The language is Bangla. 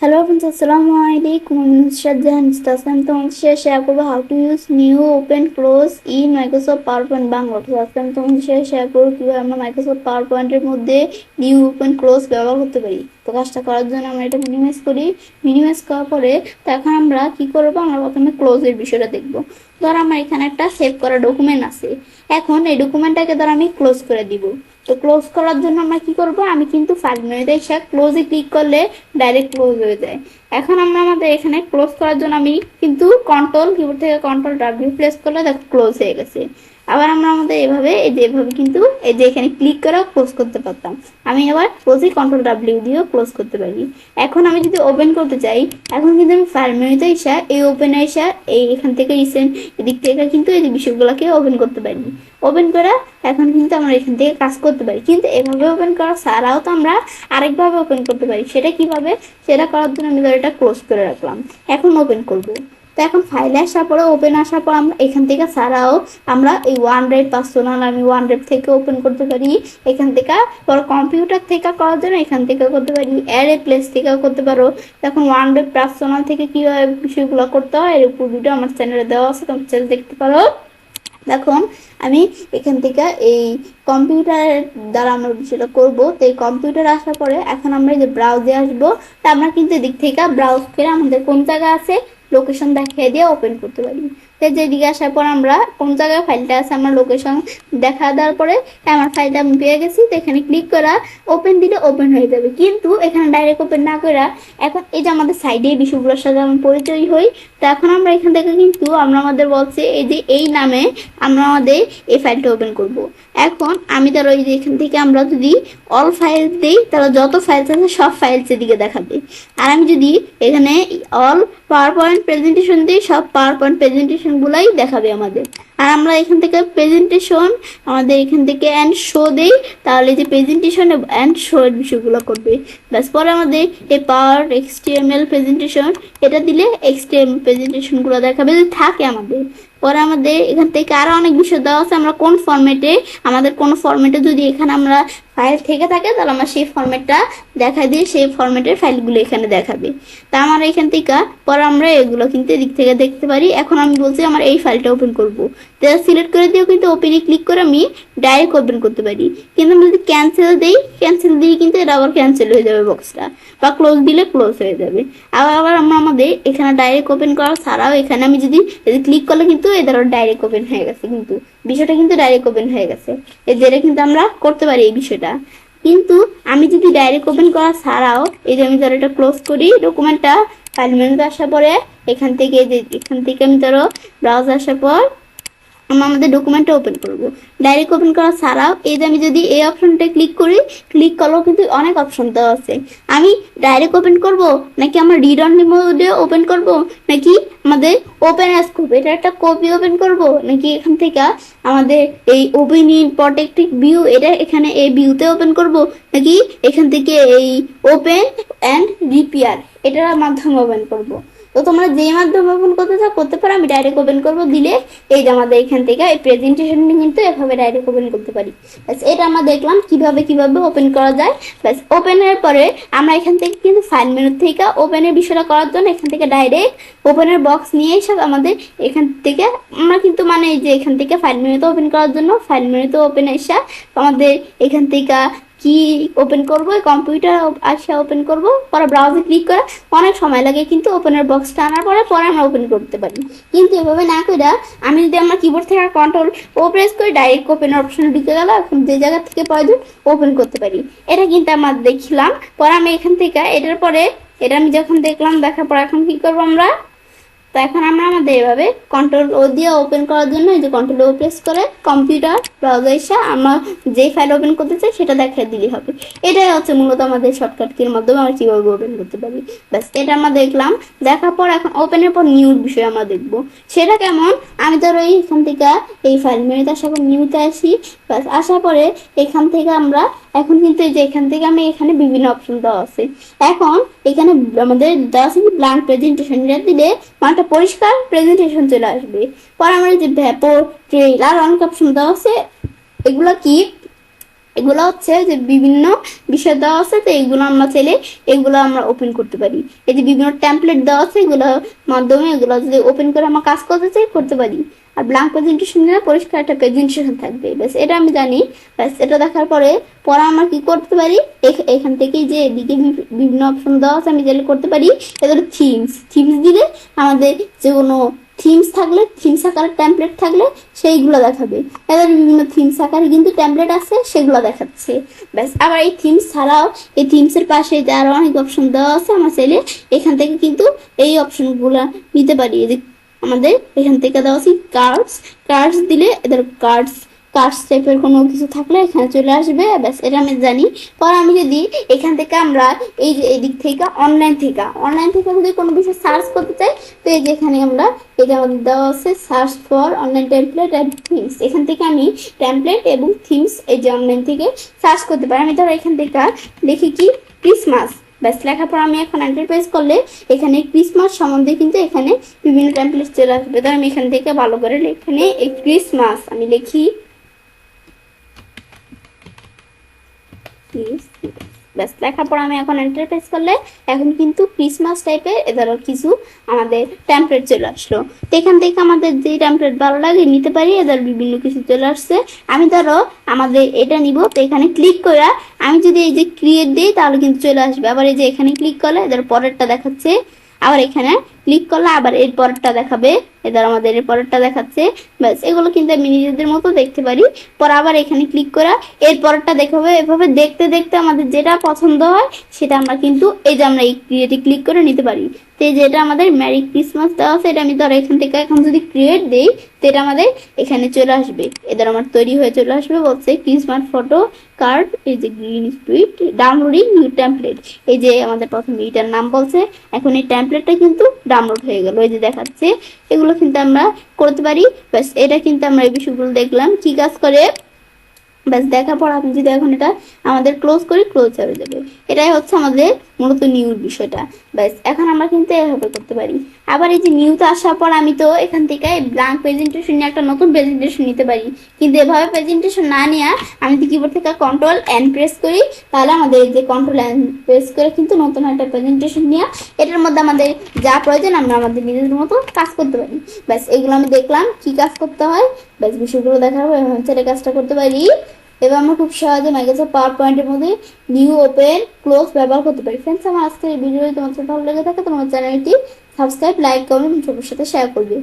Hello friends, Assalamualaikum. I'm Nusrat Jahan Istasam. তোমাদের শেয়ার করবো how to use new open close in Microsoft PowerPoint Bangla. তো আজকে আমি তোমাদের শেয়ার করবো কিভাবে আমরা Microsoft PowerPoint এর মধ্যে new open close ব্যবহার করতে পারি। তো কাজটা করার জন্য আমরা এটা মিনিমাইজ করি। মিনিমাইজ করার পরে তো এখন আমরা কি করবো, আমরা প্রথমে ক্লোজ এর বিষয়টা দেখবো। ধর আমার এখানে একটা সেভ করা ডকুমেন্ট আছে, এখন এই ডকুমেন্টটাকে ধর আমি ক্লোজ করে দিব। তো ক্লোজ করার জন্য আমরা কি করব, আমি কিন্তু ফাইল মেনুতে এসে ক্লোজে ক্লিক করলে ডাইরেক্ট ক্লোজ হয়ে যায়। এখন আমরা আমাদের এখানে ক্লোজ করার জন্য আমি কিন্তু কন্ট্রোল কিবোর্ড থেকে কন্ট্রোল ডাব্লিউ প্রেস করলে দেখো ক্লোজ হয়ে গেছে। আবার আমরা আমাদের এভাবে এভাবে কিন্তু এই যে এখানে ক্লিক করে ক্লোজ করতে পারতাম। আমি আবার ক্লোজে কন্ট্রোল ডাব্লিউ দিয়েও ক্লোজ করতে পারি। এখন আমি যদি ওপেন করতে চাই, এখন কিন্তু আমি ফাইল মেনুতে এসে এই ওপেন এসে এখান থেকে রিসেন্ট এদিক থেকে কিন্তু এই বিষয়গুলোকে ওপেন করতে পারি। ওপেন করা এখন কিন্তু আমরা এখান থেকে কাজ করতে পারি, কিন্তু এভাবে ওপেন করা ছাড়াও তো আমরা আরেকভাবে ওপেন করতে পারি। সেটা কিভাবে, সেটা করার জন্য আমি এটা ক্লোজ করে রাখলাম। এখন ওপেন করব। তো এখন ফাইলে আসার পরে ওপেন আসার পর আমরা এখান থেকে ছাড়াও আমরা এই ওয়ান ড্রাইভ পার্সোনাল আমি ওয়ান ড্রাইভ থেকে ওপেন করতে পারি। এখান থেকে পরে কম্পিউটার থেকে করার জন্য এখান থেকে করতে পারি, অ্যারে প্লেস থেকেও করতে পারো। এখন ওয়ান ড্রাইভ পার্সোনাল থেকে কীভাবে বিষয়গুলো করতে হয় এর উপর ভিডিও আমার চ্যানেলে দেওয়া আছে, তোমার চ্যানেল দেখতে পারো। দেখুন আমি এখান থেকে এই কম্পিউটারের দ্বারা আমরা বিষয়টা করবো। তো এই কম্পিউটার আসার পরে এখন আমরা এই যে ব্রাউজে আসবো। তা আমরা কিন্তু এদিক থেকে ব্রাউজ করে আমাদের কোন জায়গা আছে লোকেশন দেখিয়ে দিয়ে ওপেন করতে পারি। তো যেদিকে আসার পর আমরা কোন জায়গায় ফাইলটা আছে আমরা লোকেশন দেখা দেওয়ার পরে আমার ফাইলটা আমি পেয়ে গেছি। তো এখানে ক্লিক করা ওপেন দিলে ওপেন হয়ে যাবে, কিন্তু এখানে ডাইরেক্ট ওপেন না করে এখন এই যে আমাদের সাইডে এই বিষয়গুলোর সাথে আমরা পরিচয় হই। তো এখন আমরা এখান থেকে কিন্তু আমরা আমাদের বলছে এই যে এই নামে আমরা আমাদের এই ফাইলটা ওপেন করব। এখন আমি তার ওই যে এখান থেকে আমরা যদি অল ফাইল দিই তাহলে যত ফাইলস আছে সব ফাইলসের দিকে দেখাবে। আর আমি যদি এখানে অল পাওয়ার পয়েন্ট প্রেজেন্টেশন দিই সব পাওয়ার পয়েন্ট প্রেজেন্টেশনগুলোই দেখাবে আমাদের। আর আমরা এখান থেকে প্রেজেন্টেশন আমাদের এখান থেকে অ্যান্ড শো দেই, তাহলে যে প্রেজেন্টেশন অ্যান্ড শো এর বিষয়গুলো করবে। ব্যাস পরে আমাদের এই পাওয়ার এক্সটিএমএল প্রেজেন্টেশন এটা দিলে এক্সটিএমএল প্রেজেন্টেশনগুলো দেখাবে যদি থাকে আমাদের। পরে আমাদের এখান থেকে আরো অনেক বিষয় দেওয়া আছে, আমরা কোন ফরম্যাটে আমাদের কোন ফরম্যাটে যদি এখানে আমরা ফাইল থেকে থাকে তাহলে আমরা সেই ফরম্যাটটা দেখাই দিয়ে সেই ফরম্যাটের ফাইলগুলো এখানে দেখাবে। তা আমার এখান থেকে পরে আমরা এগুলো কিন্তু এদিক থেকে দেখতে পারি। এখন আমি বলছি আমার এই ফাইলটা ওপেন করবো, তাহলে সিলেক্ট করে দিয়েও কিন্তু ওপেনে ক্লিক করে আমি ডাইরেক্ট ওপেন করতে পারি। কিন্তু আমি যদি ক্যান্সেল দিই, ক্যান্সেল দিয়ে কিন্তু এটা আবার ক্যান্সেল হয়ে যাবে বক্সটা, বা ক্লোজ দিলে ক্লোজ হয়ে যাবে। আবার আমরা আমাদের এখানে ডাইরেক্ট ওপেন করা ছাড়াও এখানে আমি যদি ক্লিক করলে কিন্তু এদের ডাইরেক্ট ওপেন হয়ে গেছে, কিন্তু বিষয়টা কিন্তু ডাইরেক্ট ওপেন হয়ে গেছে। এদের কিন্তু আমরা করতে পারি এই বিষয়টা। কিন্তু আমি যদি ডাইরেক্ট ওপেন করা ছাড়াও এই যে আমি ধরো এটা ক্লোজ করি ডকুমেন্টটা, ফাইল মেনুতে আসার পরে এখান থেকে আমি ধরো ব্রাউজার আসার পর আমরা আমাদের ডকুমেন্টটা ওপেন করব। ডাইরেক্ট ওপেন করা ছাড়াও এই যে আমি যদি এই অপশনটা ক্লিক করি, ক্লিক করলেও কিন্তু অনেক অপশন দেওয়া আছে। আমি ডাইরেক্ট ওপেন করব নাকি আমরা রিড অনলি মোডে ওপেন করব, নাকি আমাদের ওপেন অ্যাজ কপি এটা একটা কপি ওপেন করব, নাকি এখান থেকে আমাদের এই ওপেন ইন প্রটেক্টেড ভিউ এটা এখানে এই ভিউতে ওপেন করব, নাকি এখান থেকে এই ওপেন অ্যান্ড রিপেয়ার এটার মাধ্যমে ওপেন করব। তো তোমরা যে মাধ্যমে ওপেন করতে চাও করতে পারো। আমি ডাইরেক্ট ওপেন করবো দিলে এই যে আমাদের এখান থেকে এই প্রেজেন্টেশন কিন্তু এভাবে ডাইরেক্ট ওপেন করতে পারি। ব্যাস এটা আমরা দেখলাম কিভাবে ওপেন করা যায়। ব্যাস ওপেনের পরে আমরা এখান থেকে কিন্তু ফাইল মেনু থেকে ওপেনের বিষয়টা করার জন্য এখান থেকে ডাইরেক্ট ওপেনের বক্স নিয়ে এসে আমাদের এখান থেকে আমরা কিন্তু মানে এই যে এখান থেকে ফাইল মেনুতে ওপেন করার জন্য ফাইল মেনুতে ওপেন এসে আমাদের এখান থেকে কি ওপেন করবো কম্পিউটার আসা ওপেন করবো, পরে ব্রাউজারে ক্লিক করে অনেক সময় লাগে, কিন্তু ওপেনের বক্সটা আনার পরে আমরা ওপেন করতে পারি। কিন্তু এভাবে না করে আমি যদি আমরা কিবোর্ড থেকে কন্ট্রোল ও প্রেস করে ডাইরেক্ট ওপেনের অপশনে ঢুকে গেল, এখন যে জায়গা থেকে প্রয়োজন ওপেন করতে পারি। এটা কিন্তু আমরা দেখলাম। পরে আমি এখান থেকে এটার পরে এটা আমি যখন দেখলাম দেখার পর এখন কি করবো আমরা, তো এখন আমরা আমাদের এভাবে কন্ট্রোল ও দিয়ে ওপেন করার জন্য এই যে কন্ট্রোল ও প্রেস করে কম্পিউটার ব্রাউজার এসে আমরা যে ফাইল ওপেন করতে চাই সেটা দেখিয়ে দিলেই হবে। এটাই হচ্ছে মূলত আমাদের শর্টকাট কির মাধ্যমে আমরা কিভাবে ওপেন করতে পারি। ব্যাস এটা আমরা দেখলাম। দেখার পর এখন ওপেনের পর নিউর বিষয় আমরা দেখব। সেটা কেমন, আমি ধরো এখান থেকে এই ফাইল মেনুতে আসার পর নিউতে আসি। ব্যাস আসার পরে এখান থেকে আমরা এখন কিন্তু এই যে এখান থেকে আমি এখানে বিভিন্ন অপশন দেওয়া আছে। এখন এখানে আমাদের দেওয়া আছে ব্ল্যাঙ্ক প্রেজেন্টেশন, এটা দিলে একটা পরিষ্কার প্রেজেন্টেশন চলে আসবে। পরে আমরা যে ভ্যাপর ট্রেইল আর অনেক অপশন দেওয়া আছে, এগুলো কি এগুলো হচ্ছে যে বিভিন্ন বিষয় দেওয়া আছে, তো এগুলো আমরা চাইলে এগুলো আমরা ওপেন করতে পারি। এই যে বিভিন্ন টেমপ্লেট দেওয়া আছে, এগুলোর মাধ্যমে এগুলো যদি ওপেন করে আমরা কাজ করতে চাই করতে পারি। আর ব্ল্যাঙ্ক প্রেজেন্টেশন দিলে পরিষ্কার একটা প্রেজেন্টেশন থাকবে, ব্যাস এটা আমি জানি। ব্যাস এটা দেখার পরে আমরা কি করতে পারি, এখান থেকে যে এদিকে বিভিন্ন অপশন দেওয়া আছে আমি চাইলে করতে পারি। এদের থিমস দিলে আমাদের যে কোনো থিমস থাকলে, থিমস আকারের টেমপ্লেট থাকলে সেইগুলো দেখাবে। এদের বিভিন্ন থিমস আকারে কিন্তু টেমপ্লেট আছে, সেগুলো দেখাচ্ছে। ব্যাস আবার এই থিমস ছাড়াও এই থিমসের পাশে আরো অনেক অপশন দেওয়া আছে, আমরা চাইলে এখান থেকে কিন্তু এই অপশনগুলো নিতে পারি। আমাদের এখান থেকে দেওয়া আছে কার্ডস দিলে এদের কার্ডস টাইপের কোনো কিছু থাকলে এখানে চলে আসবে। ব্যাস এটা আমি জানি। পর আমি যদি এখান থেকে আমরা এই যে এদিক থেকে অনলাইন থেকে যদি কোনো বিষয় সার্চ করতে চাই, তো এই যে এখানে আমরা এই যে আমাদের দেওয়া আছে search for online template and themes, এখান থেকে আমি টেমপ্লেট এবং থিমস এই যে অনলাইন থেকে সার্চ করতে পারি। আমি ধরো এখান থেকে লিখি কি ক্রিসমাস, ব্যাস লেখার পর আমি এখন এন্টার প্রেস করলে এখানে ক্রিসমাস সম্বন্ধে কিন্তু এখানে বিভিন্ন টেমপ্লেট চলে আসবে। তো আমি এখান থেকে ভালো করে এখানে এই ক্রিসমাস আমি লিখি, ব্যাস লেখার পর আমি এখন এন্টার প্রেস করলে এখন কিন্তু ক্রিসমাস টাইপের এদের কিছু আমাদের টেমপ্লেট চলে আসলো। তো এখান থেকে আমাদের যে টেমপ্লেট ভালো লাগে নিতে পারি, এদের বিভিন্ন কিছু চলে আসছে। আমি ধরো আমাদের এটা নিব, তো এখানে ক্লিক করে আমি যদি এই যে ক্রিয়েট দিই তাহলে কিন্তু চলে আসবে। আবার এই যে এখানে ক্লিক করলে এদের পরেরটা দেখাচ্ছে, আবার এখানে ক্লিক করলে আবার এর পরেরটা দেখাবে, এদের আমাদের এর পরেরটা দেখাচ্ছে। ব্যাস এগুলো কিন্তু আমি নিজেদের মতো দেখতে পারি। পর আবার এখানে ক্লিক করা এর পরেরটা দেখাবে। এভাবে দেখতে দেখতে আমাদের যেটা পছন্দ হয় সেটা আমরা কিন্তু এই যে আমরা এই ক্রিয়েটে ক্লিক করে নিতে পারি। তো এই যে এটা আমাদের মেরি ক্রিসমাস দেওয়া আছে, এটা আমি ধরো এখান থেকে এখন যদি ক্রিয়েট দেই তো এটা আমাদের এখানে চলে আসবে। এদের আমার তৈরি হয়ে চলে আসবে, বলছে ক্রিসমাস ফটো কার্ড, এই যে green speed downloading new template. এই যে আমাদের প্রথমে এটার নাম বলছে, এখন এই টেমপ্লেটটা কিন্তু ডাউনলোড হয়ে গেল, এই যে দেখাচ্ছে। এগুলো কিন্তু আমরা করতে পারি। ব্যাস এটা কিন্তু আমরা এই বিষয়গুলো দেখলাম কি কাজ করে। ব্যাস দেখার পর আপনি যদি এখন এটা আমাদের ক্লোজ হয়ে যাবে। এটাই হচ্ছে আমাদের মূলত নিউর বিষয়টা। ব্যাস এখন আমরা কিন্তু এভাবে করতে পারি। আবার এই যে নিউতে আসার পর আমি তো এখান থেকে ব্ল্যাঙ্ক প্রেজেন্টেশন নিয়ে একটা নতুন প্রেজেন্টেশন নিতে পারি, কিন্তু এভাবে প্রেজেন্টেশন না নিয়ে আমি যদি কিবোর্ড থেকে কন্ট্রোল এন প্রেস করি তাহলে আমাদের এই যে কন্ট্রোল এন প্রেস করে কিন্তু নতুন একটা প্রেজেন্টেশন নিয়ে এটার মধ্যে আমাদের যা প্রয়োজন আমরা আমাদের নিজেদের মতো কাজ করতে পারি। ব্যাস এগুলো আমি দেখলাম কি কাজ করতে হয়। ব্যাস বিষয়গুলো দেখার পর ছেড়ে কাজটা করতে পারি। এবার আমরা খুব সহজে মাইক্রোসফট পাওয়ার পয়েন্টের মধ্যে নিউ ওপেন ক্লোজ ব্যবহার করতে পারি। ফ্রেন্ডস আমার আজকের এই ভিডিওটি তোমাদের ভালো লেগে থাকে তোমার চ্যানেলটি সাবস্ক্রাইব লাইক কমেন্ট সবার সাথে শেয়ার করবে।